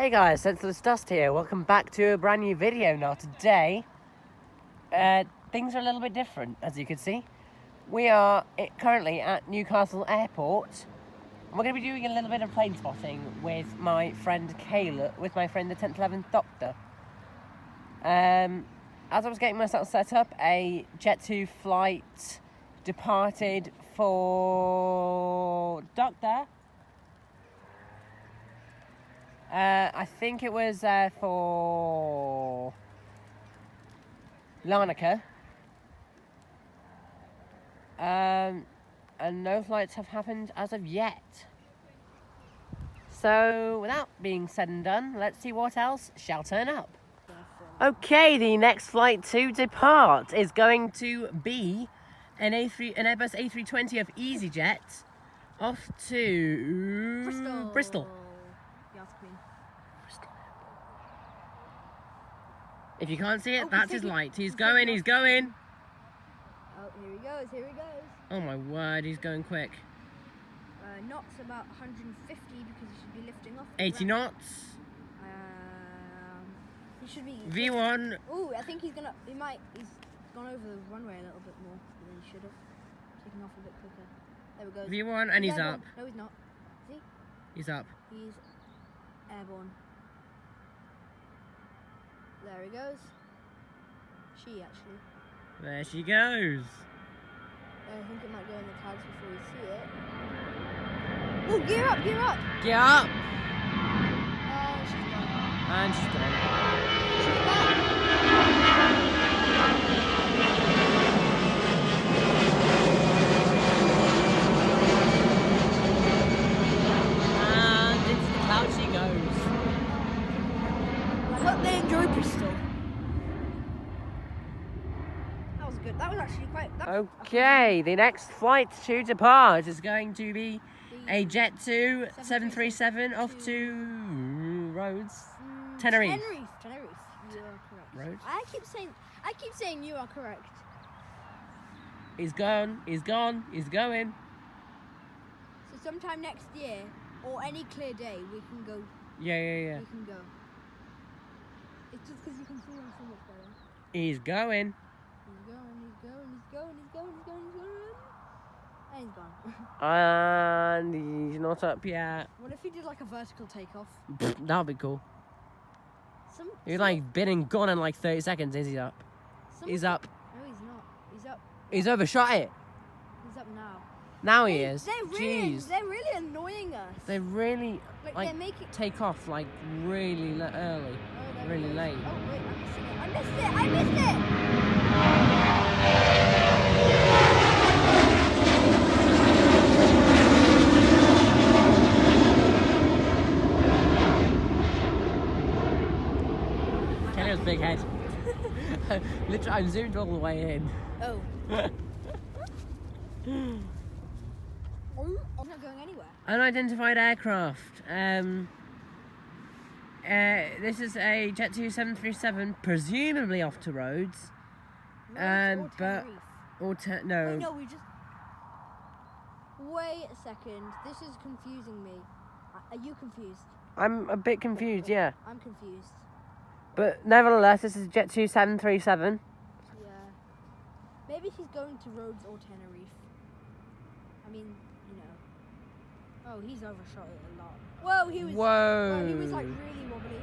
Hey guys, Senseless Dust here. Welcome back to a brand new video. Now today, things are a little bit different, as you can see. We are currently at Newcastle Airport. We're going to be doing a little bit of plane spotting with my friend Kayla, with my friend the 10th11thdoctor. As I was getting myself set up, a Jet2 flight departed for Doctor. I think it was for Larnaca. And no flights have happened as of yet. So, without being said and done, let's see what else shall turn up. Okay, the next flight to depart is going to be an Airbus A320 of EasyJet off to Bristol. If you can't see it, that's his light. He's going. Oh, here he goes, Oh my word, he's going quick. Knots about 150 because he should be lifting off. 80 knots. He should be... V1. Oh, I think he's gone over the runway a little bit more than he should have. Taking off a bit quicker. There we go. V1 and he's up. No, he's not. Is he? He's up. He's airborne. There he goes. She actually. There she goes. I think it might go in the tags before we see it. Oh, gear up, gear up! Get up! Oh, she's gone. And she's gone. She's back! And into the cloud she goes. I hope they enjoy Bristol. That was good. That was actually quite... Okay, the next flight to depart is going to be a Jet2 737 off to Rhodes. Tenerife. Tenerife. You are correct. Rhodes. I keep saying you are correct. He's gone. He's gone. He's going. So sometime next year, or any clear day, we can go. Yeah. We can go. It's just because you can see him so much better. He's going. He's going. And he's gone. And he's not up yet. What if he did like a vertical takeoff? That would be cool. He's like been and gone in like 30 seconds. Is he up? He's up. No, he's not. He's up. He's overshot it. He's up now. Now he is. They're really annoying us. They really like they make it take off like really early, really late. Oh wait, I missed it! Kelly's big head. Literally, I'm zoomed all the way in. Oh. I'm not going anywhere. Unidentified aircraft. This is a Jet2 737, presumably off to Rhodes. No. We just. Wait a second. This is confusing me. Are you confused? I'm a bit confused. Yeah. I'm confused. But nevertheless, this is Jet2 737. Yeah. Maybe he's going to Rhodes or Tenerife. I mean, you know. Oh, he's overshot it a lot. Whoa, he was like really wobbly.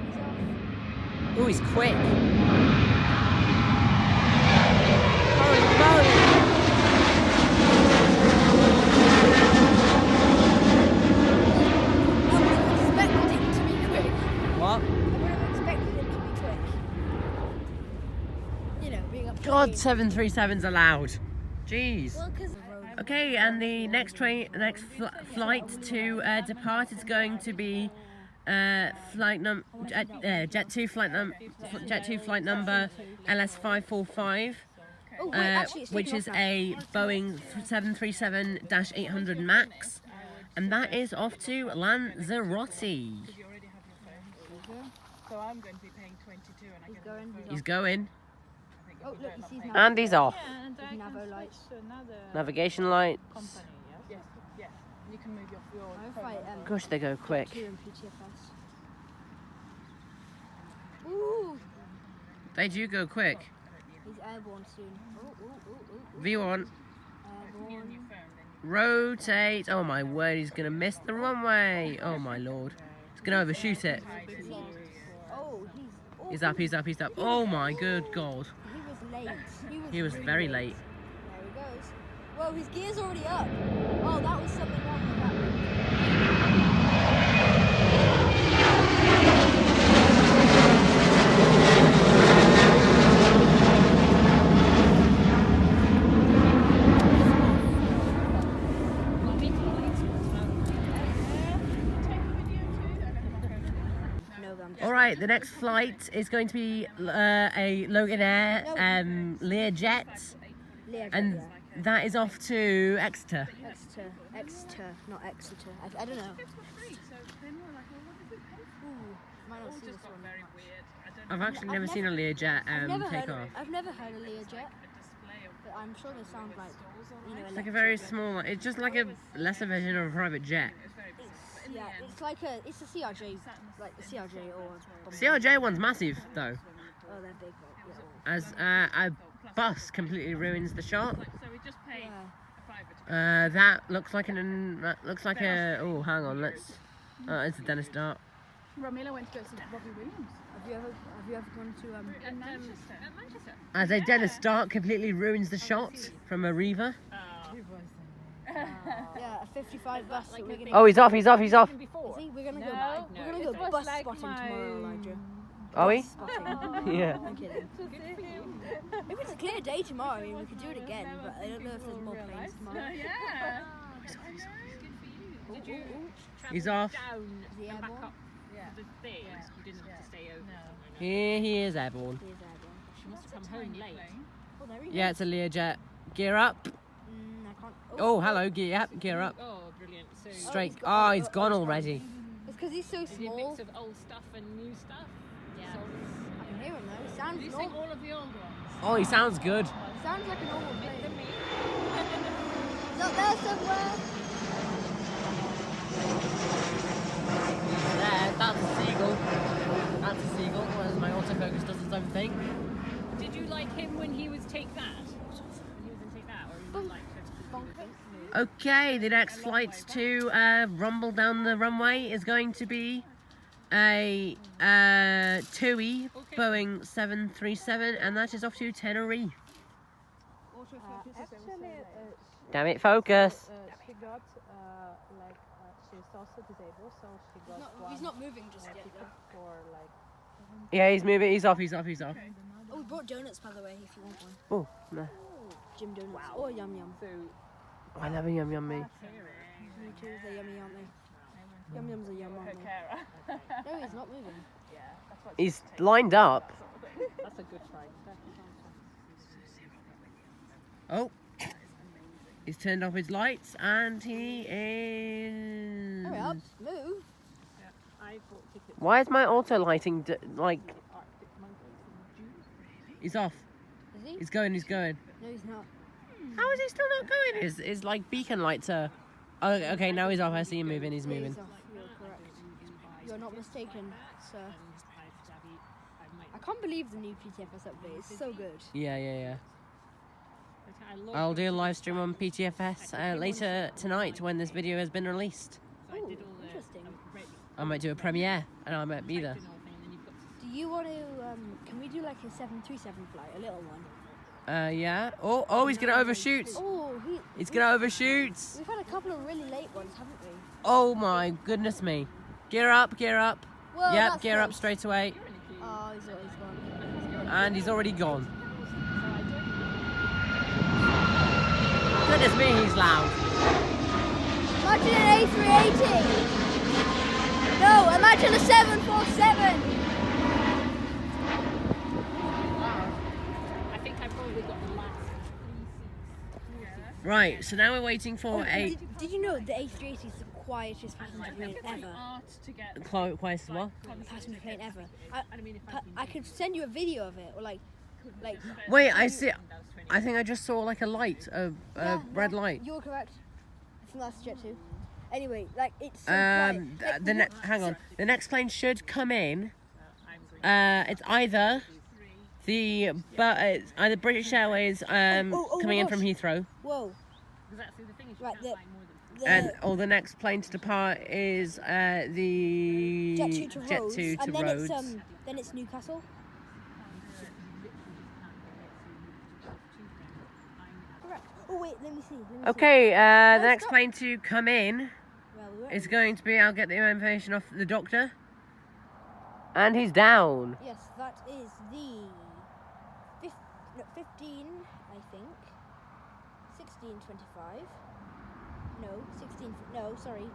He's off. Oh, he's quick. Holy moly! I would have expected him to be quick. What? I would have expected him to be quick. You know, being up. God, 737's allowed. Jeez. Well, because. Okay, and the next flight to depart is going to be Jet2 flight number LS545, which is a Boeing 737-800 Max, and that is off to Lanzarote. So I'm going to be paying 22, and I He's get going. He's going. Oh, look, he sees And he's off. Yeah, and I Navo can lights. switch to another Navigation lights. company, yes? Yes. You can move your I phone fight over. Gosh, they go quick. 2 in PTFS. Ooh, They do go quick. he's airborne soon. Ooh. V1. Your Airborne. phone, then you Rotate. Oh my word, he's gonna miss the runway. Oh my lord. He's gonna overshoot it. Oh, He's up, he's up, he's up. Oh my good god. He was late. He was really very late. There he goes. Whoa, his gear's already up. Oh, that was something wrong with that. No, I'm just Alright, the next flight is going to be a Logan Air Learjet. Learjet, And yeah. that is off to Exeter. Exeter, not Exeter. I don't know. So then we're like, well, what did we pay for? Ooh, might not All see this just got one. very weird. I don't know. I've actually I've never seen a Learjet take off. I've never heard of Learjet, Display of but I'm sure they sound like, you know, It's like a very small, it's just like a lesser version of a private jet. Yeah, it's like it's a CRJ, like the CRJ or. CRJ one's massive though, Oh, they're big. Yeah. as a bus completely ruins the shot. So we just paid Yeah. a private. That looks like oh, hang on, let's, it's a Dennis Dart. Romila went to go see Robbie Williams. Have you ever gone to At Manchester. At Manchester. As a Dennis Dart completely ruins the shot from a Reaver. yeah, a 55 bus that we're gonna. Oh, he's off, he's off, he's off. Is he? We're gonna No, go. We're gonna go bus spotting tomorrow, Elijah. Are we? Bus spotting. Yeah. I'm kidding. If it's a clear day tomorrow, I mean, we could do it again, but I don't know if there's more planes tomorrow. Yeah. Did you He's travel off. down Is he and back airborne? up the thing? You didn't have to stay over. Here he is airborne. He is airborne. She must have come home late. Oh, there he Yeah, it's a Learjet. Gear up. I can't. Oh, hello, gear up. Oh, brilliant. So Straight. he's got- Oh, he's gone already. It's because he's so is it a small. mix of old stuff and new stuff? Yeah. I can hear him though. He sounds You sing normal. all of the old ones. Oh, he sounds good. He sounds like a normal plane. He's up there somewhere. There, that's a seagull. That's a seagull, whereas my autofocus does its own thing. Did you like him when he was Take That? When he was in Take That, or you like her? Okay, the next flight to rumble down the runway is going to be a TUI Boeing 737, and that is off to Tenerife. Damn it, focus. She got like she's also disabled, so she got He's not moving just yet though. for like. Yeah, he's moving. He's off. He's off. He's off. Oh, we brought donuts by the way, if you want one. Oh, no. Gym donuts. Or yum yum. So I love a yum yum me. Me too. They're yummy, aren't they? Yum yums are yum, aren't they? No, he's not moving. He's lined up. that's a good fight. Oh. He's turned off his lights and he is. Hurry up, move. I bought tickets Why is my auto lighting like? to Arctic Monkeys in June. He's off. Is he? He's going. He's going. No, he's not. How is he still not going? His like beacon lights are. Oh, okay, now he's off. I see him moving. He's Yeah, moving. he's off. You're correct. You're not mistaken, sir. I can't believe the new PTFS update is so good. Yeah, yeah, yeah. I love I'll do a live stream on PTFS later tonight when this video has been released. So I Ooh, did all the interesting. I might do a premiere and I might be there. and all thing, and then you've got Do you want to? Can we do like a 737 flight, a little one? Yeah. Oh, he's gonna overshoot. Oh, He's gonna overshoot. we've had a couple of really late ones, haven't we? Oh my goodness me. Gear up, gear up. Well, Yep, that's gear up close. straight away. Oh, he's gone. And he's already gone. Goodness me, he's loud. Imagine an A380. No, imagine a 747. I think I probably got the last 3 seats. Right, so now we're waiting for a Did you know the A380 is the quietest passenger plane ever? Art to get quiet what? Passenger plane ever. I mean, if I could send you a video of it, or like. Wait, I see. I think I just saw like a light, a red light. You're correct. I think that's jet too. Anyway, like it's so quiet. Like, hang on. The next plane should come in. It's either it's either British Airways coming in from Heathrow. Whoa. Exactly the thing is, Right, Or the next plane to depart is the Jet 2 to Rhodes. Rhodes. Then it's Newcastle. Correct. Oh wait, let me see. Okay, the No, next stop. plane to come in Well, is going to be, I'll get the information off the doctor. And he's down. Yes, that is the 15, I think. 16:25. No, 16. No, sorry.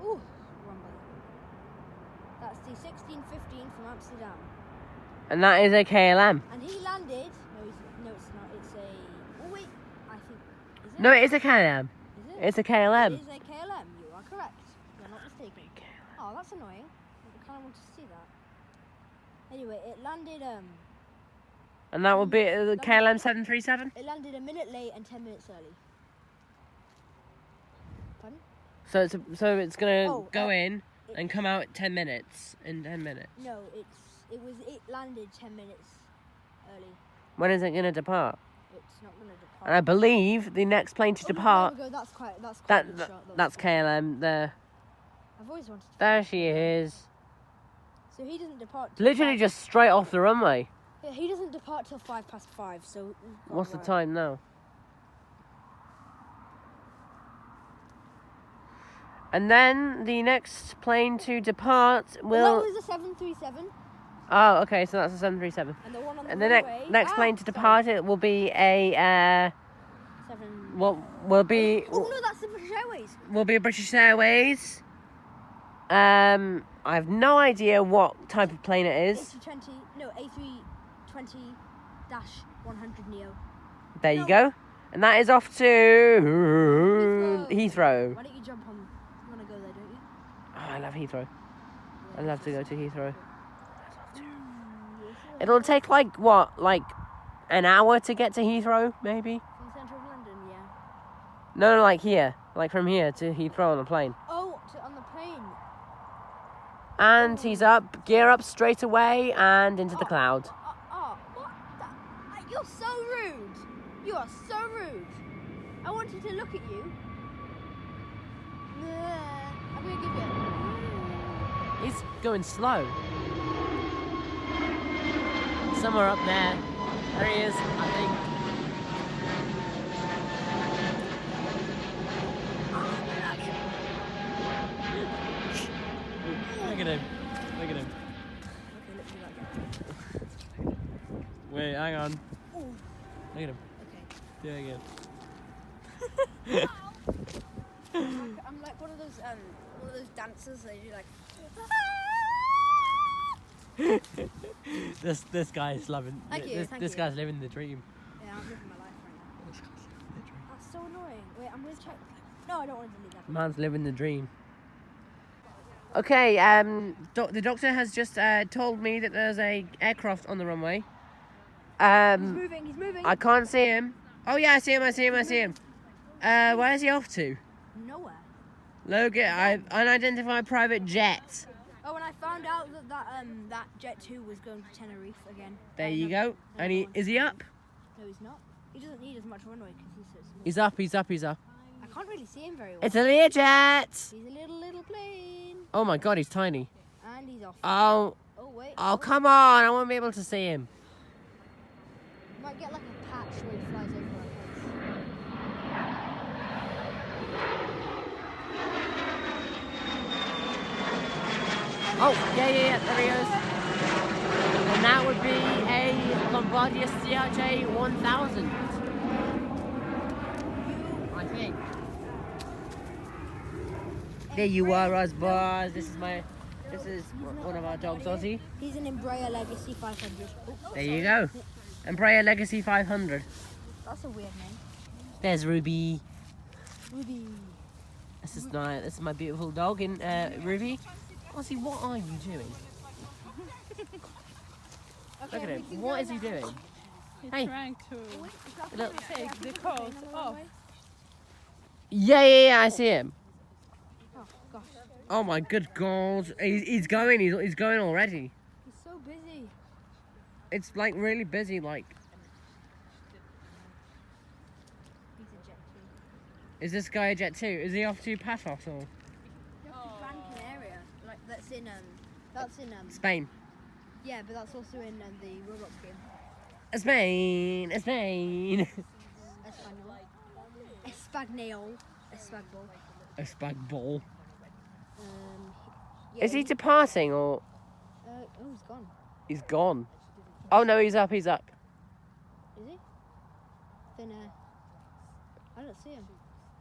Ooh, wrong way. That's the 16:15 from Amsterdam. And that is a KLM. And he landed. No, it's not. It's a. Oh wait, I think. Is it? No, it is a KLM. Is it? It's a KLM. It is a KLM. You are correct. You're not mistaken. Oh, that's annoying. I kind of want to see that. Anyway, it landed. And that would be the KLM 737. It landed a minute late and 10 minutes early. Pardon? So it's gonna Oh, go in and come out 10 minutes. In 10 minutes. No, it landed 10 minutes early. When is it gonna depart? It's not gonna depart. And I believe the next plane to depart. There we go. That's quite a That good shot. that's KLM there. I've always wanted to. There she is. So he doesn't depart. Till Literally just straight off the runway. Yeah, he doesn't depart till 5:05. So. What's the time now? And then the next plane to depart will. That was a 737. Oh, okay, so that's a 737. And the one on the And the runway. next plane to depart it will be a 7. will be Oh no, that's the British Airways. will be a British Airways. I have no idea what type of plane it is. A320. No, A320-100 Neo. There you go. And that is off to Heathrow. Why don't you jump on? You want to go there, don't you? Oh, I love Heathrow. I love to go to Heathrow. Yes. It'll take like an hour to get to Heathrow, maybe. From the centre of London, yeah. No, like here, like from here to Heathrow on a plane. Oh, on the plane. And he's up, gear up straight away, and into the cloud. What? You're so rude. You are so rude. I wanted to look at you. I'm gonna give you. He's going slow. Somewhere up there. There he is, I think. Look at him. Look at him. Okay, let's do that again. Wait, hang on. Ooh. Look at him. Okay. Do it again. I'm like one of those dancers. They do like. This guy is loving. Thank you, thank This you. guy's living the dream. Yeah, I'm living my life right now. That's so annoying. Wait, I'm gonna check. No, I don't want to delete that. Man's living the dream. Okay, the doctor has just told me that there's a aircraft on the runway. He's moving. I can't see him. Oh yeah, I see him. Where is he off to? Nowhere. Logan, unidentified private jet. Oh, and I found out that Jet 2 was going to Tenerife again. There you go. And is he up? No, he's not. He doesn't need as much runway because he's so small. He's up. I can't really see him very well. It's a Learjet. He's a little plane. Oh my god, he's tiny. And he's off. Oh, Wait. come on, I won't be able to see him. You might get like a patch where he flies over our place. Oh, yeah, there he is. And that would be a Bombardier CRJ 1000. I think. There you are, Osbars. This is one of our dogs, Ozzy. He's an Embraer Legacy 500. Oh, There you go. Embraer Legacy 500. That's a weird name. There's Ruby. Ruby. This is my beautiful dog, in Ruby. Ozzy, what are you doing? Look at him. What is he doing? He's Hey. trying to Look. take the coat off. Yeah, I see him. Oh gosh, Oh my good God. He's going already. he's so busy. It's like really busy, like. He's a jet too. Is this guy a jet too? Is he off to Paphos or You're off to Gran Canaria, like that's in Spain? yeah, but that's also in the Roblox game. Spain. Espanol. Espagnol. A spag ball. Yeah, Is he departing or oh, he's gone. he's gone? Oh no, he's up. Is he? Then I don't see him.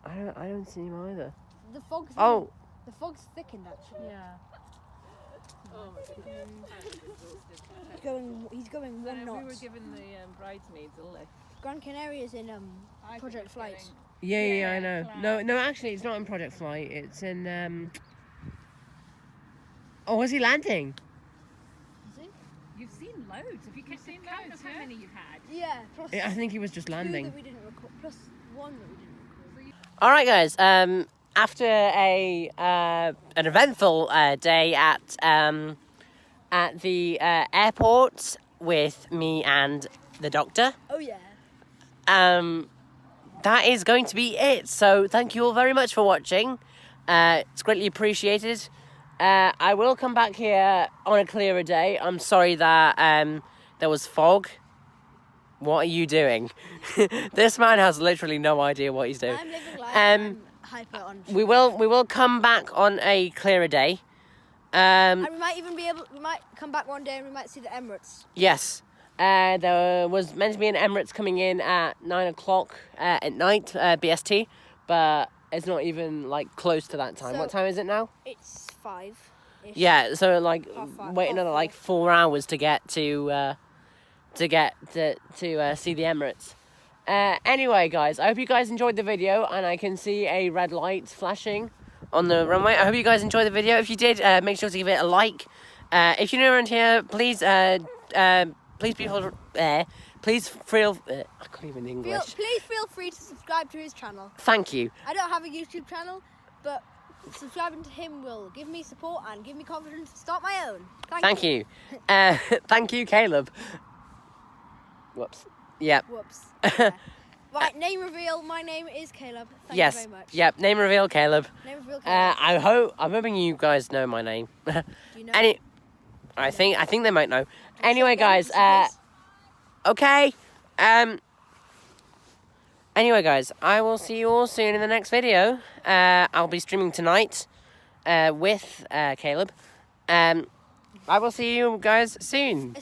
I don't see him either. The fog's Oh, the fog's thickened actually. Yeah. He's going one knot. We were given the bridesmaids a lift. Gran Canaria is in Project Flight. yeah, I know. No, actually, it's not in Project Flight. It's in Oh, was he landing? Is he? You've seen loads. Have you kept count of how many you've had? Yeah. Plus I think he was just two landing. that we didn't record. Plus one that we didn't record. All right, guys. After an eventful day at the airport with me and the doctor, Oh yeah. that is going to be it. So thank you all very much for watching. It's greatly appreciated. I will come back here on a clearer day. I'm sorry that there was fog. What are you doing? This man has literally no idea what he's doing. I'm living life. I'm hyper on. We will come back on a clearer day. And we might even we might come back one day and we might see the Emirates. Yes. There was meant to be an Emirates coming in at 9 o'clock at night, BST, but it's not even like close to that time. So- What time is it now? It's 5. Yeah, so like wait another half like 4 hours to get to see the Emirates. Anyway, guys, I hope you guys enjoyed the video, and I can see a red light flashing on the runway. I hope you guys enjoyed the video. If you did, make sure to give it a like. If you're new around here, please feel. I can't even English. Please feel free to subscribe to his channel. Thank you. I don't have a YouTube channel, but subscribing to him will give me support and give me confidence to start my own. Thank you. Thank you, Caleb. Whoops. Yep. Whoops. Yeah. Right, name reveal. My name is Caleb. Thank Yes. you very much. Yep. Name reveal, Caleb. Name reveal, Caleb. I'm hoping you guys know my name. Do you know? I think they might know. Anyway, Shotgun, guys. scissors. Okay. Anyway, guys, I will see you all soon in the next video. I'll be streaming tonight with Caleb. I will see you guys soon.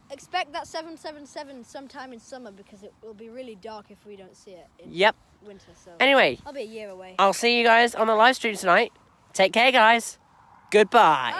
Expect that 777 sometime in summer because it will be really dark if we don't see it in Yep. winter. So Anyway, I'll be a year away. I'll see you guys on the live stream tonight. Take care, guys. Goodbye.